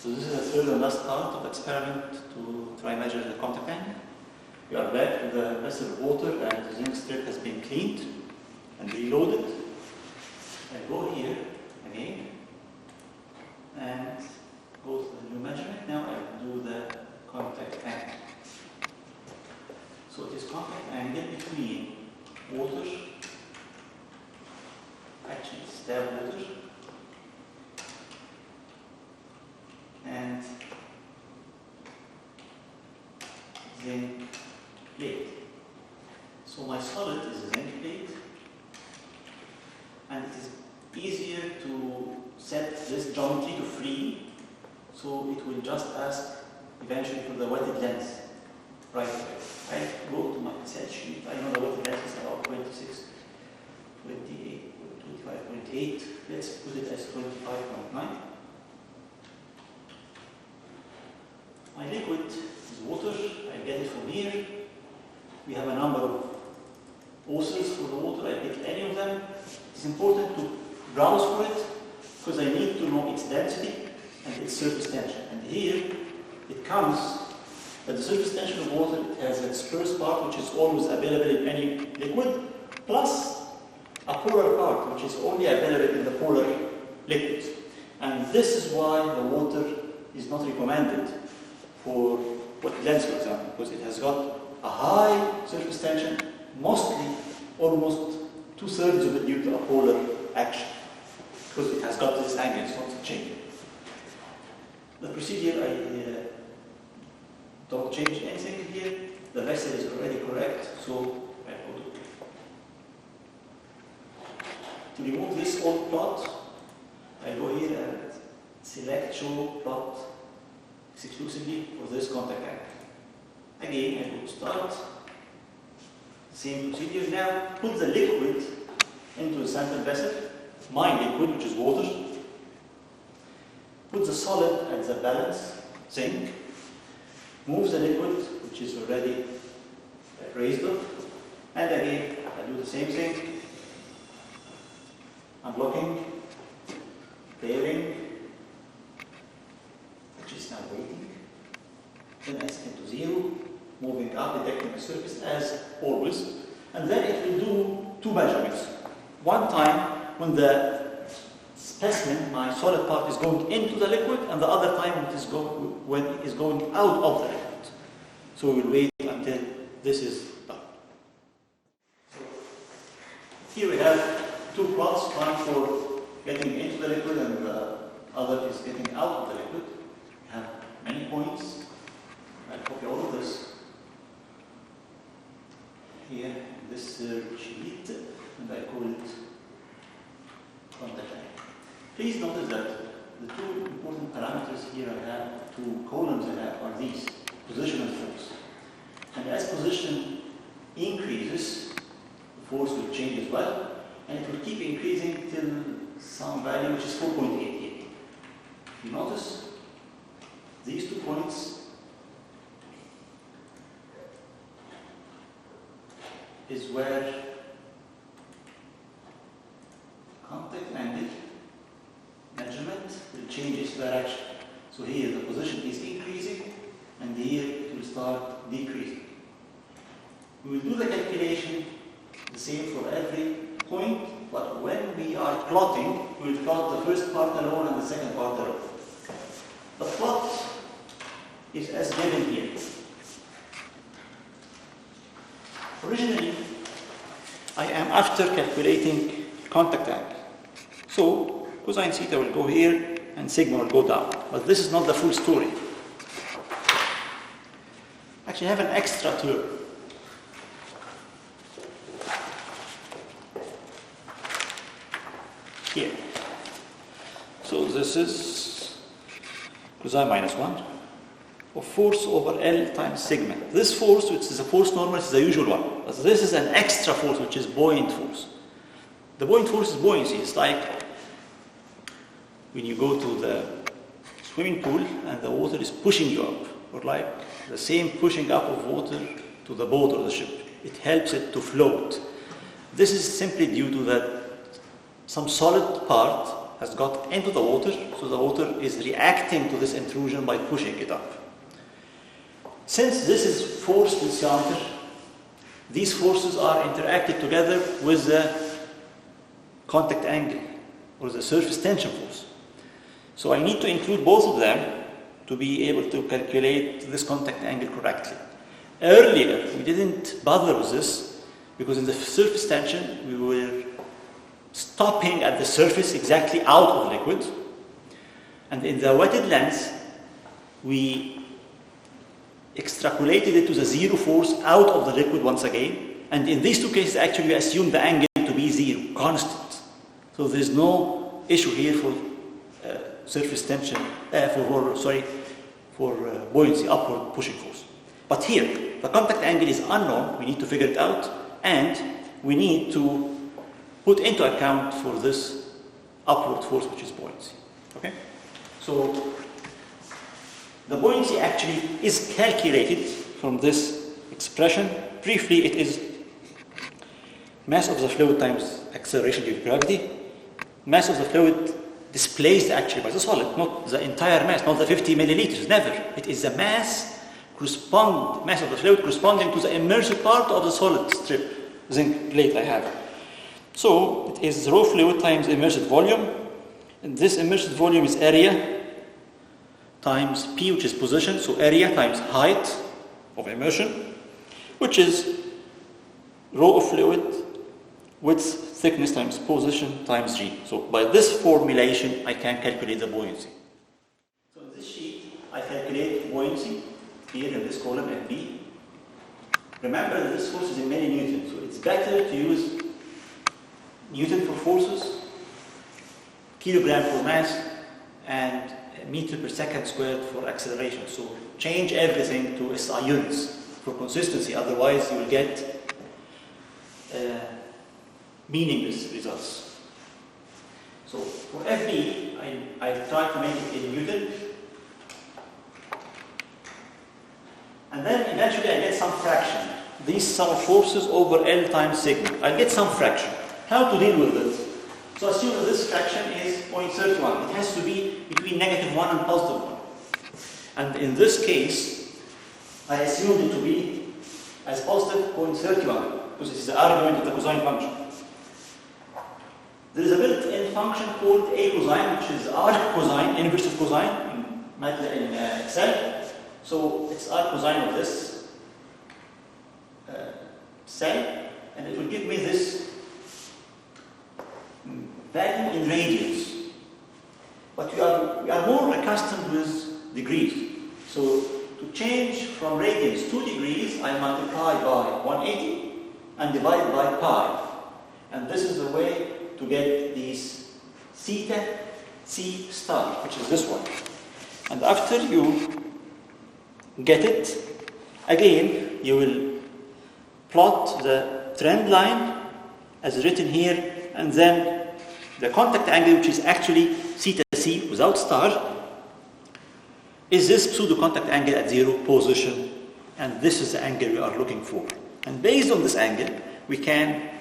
So this is the third and last part of the experiment to try and measure the contact angle. We are back to the vessel of water and the zinc strip has been cleaned and reloaded. I go here again and go to the new measurement. Now I do the contact angle. So it is contact angle between water, actually stab water, and zinc plate. So my solid is a zinc plate, and it is easier to set this geometry to free, so it will just ask eventually for the wetted lens right away. I go to my Excel sheet. I know the wetted lens is about 26, 28, 25.8. Let's put it as 25.9. My liquid is water. I get it from here. We have a number of oceans for the water. I pick any of them. It's important to browse for it because I need to know its density and its surface tension. And here it comes that the surface tension of water has its first part, which is always available in any liquid, plus a polar part, which is only available in the polar liquids. And this is why the water is not recommended for wet lens, for example, because it has got a high surface tension, mostly almost 2/3 of it due to a polar action, because it has got this angle, it's not changing. The procedure, I don't change anything here. The vessel is already correct, so I go to remove this old plot. I go here and select show plot exclusively for this contact angle. Again, I go to start. Same procedure. Now put the liquid into the sample vessel, my liquid, which is water. Put the solid at the balance, zinc. Move the liquid, which is already raised up. And again, I do the same thing. Unblocking, pairing, which is now waiting. Then I set it to 0, moving up, detecting the surface as always. And then it will do two measurements. One time when the specimen, my solid part, is going into the liquid, and the other time when it is going out of the liquid. So we will wait until this is done. So here we have two plots, one for getting into the liquid and the other is getting out of the liquid. We have many points. I'll copy all of this here in this sheet, and I call it contact angle. Please notice that the two important parameters here I have, two columns I have, are these, position and force. And as position increases, the force will change as well, and it will keep increasing till some value which is 4.88. You notice these 2 points is where contact angle measurement will change its direction. So here the position is increasing and here it will start decreasing. We will do the calculation the same for every point, but when we are plotting, we will plot the first part alone and the second part alone. The plot is as given here. Originally, I am after calculating contact angle. So cosine theta will go here and sigma will go down. But this is not the full story. Actually, I have an extra term. Here. So this is cosine minus 1 of force over L times sigma. This force, which is a force normal, is the usual one. But this is an extra force, which is buoyant force. The buoyant force is buoyancy. It's like when you go to the swimming pool and the water is pushing you up, or like the same pushing up of water to the boat or the ship. It helps it to float. This is simply due to that some solid part has got into the water, so the water is reacting to this intrusion by pushing it up. Since this is force tensiometer, these forces are interacted together with the contact angle or the surface tension force. So I need to include both of them to be able to calculate this contact angle correctly. Earlier, we didn't bother with this because in the surface tension, we were stopping at the surface exactly out of the liquid. And in the wetted lens, we extrapolated it to the zero force out of the liquid once again. And in these two cases, actually, we assume the angle to be zero, constant. So there is no issue here for surface tension, for buoyancy, upward pushing force. But here, the contact angle is unknown. We need to figure it out, and we need to put into account for this upward force, which is buoyancy. Okay? So the buoyancy actually is calculated from this expression. Briefly, it is mass of the fluid times acceleration due to gravity. Mass of the fluid displaced actually by the solid, not the entire mass, not the 50 milliliters, never. It is the mass of the fluid corresponding to the immersed part of the solid strip, zinc plate I have. So it is raw fluid times immersed volume, and this immersed volume is area times P, which is position, so area times height of immersion, which is rho of fluid, width, thickness times position times G. So by this formulation, I can calculate the buoyancy. So in this sheet, I calculate buoyancy here in this column at B. Remember that this force is in millinewton, so it's better to use Newton for forces, kilogram for mass, and meter per second squared for acceleration. So change everything to SI units for consistency, otherwise you will get meaningless results. So for FB, I try to make it in Newton, and then eventually I get some fraction. These sum of forces over L times sigma. I get some fraction. How to deal with it? So assume that this fraction is 0.31. It has to be between -1 and +1. And in this case, I assumed it to be as positive 0.31 because this is the argument of the cosine function. There is a built-in function called a cosine, which is arc cosine, inverse of cosine in Excel. So it's arc cosine of this cell, and it will give me this value in radians. But we are more accustomed with degrees. So to change from radians to degrees, I multiply by 180 and divide by pi. And this is the way to get these theta C star, which is this one. And after you get it, again, you will plot the trend line as written here, and then the contact angle, which is actually theta C without star, is this pseudo contact angle at zero position, and this is the angle we are looking for. And based on this angle, we can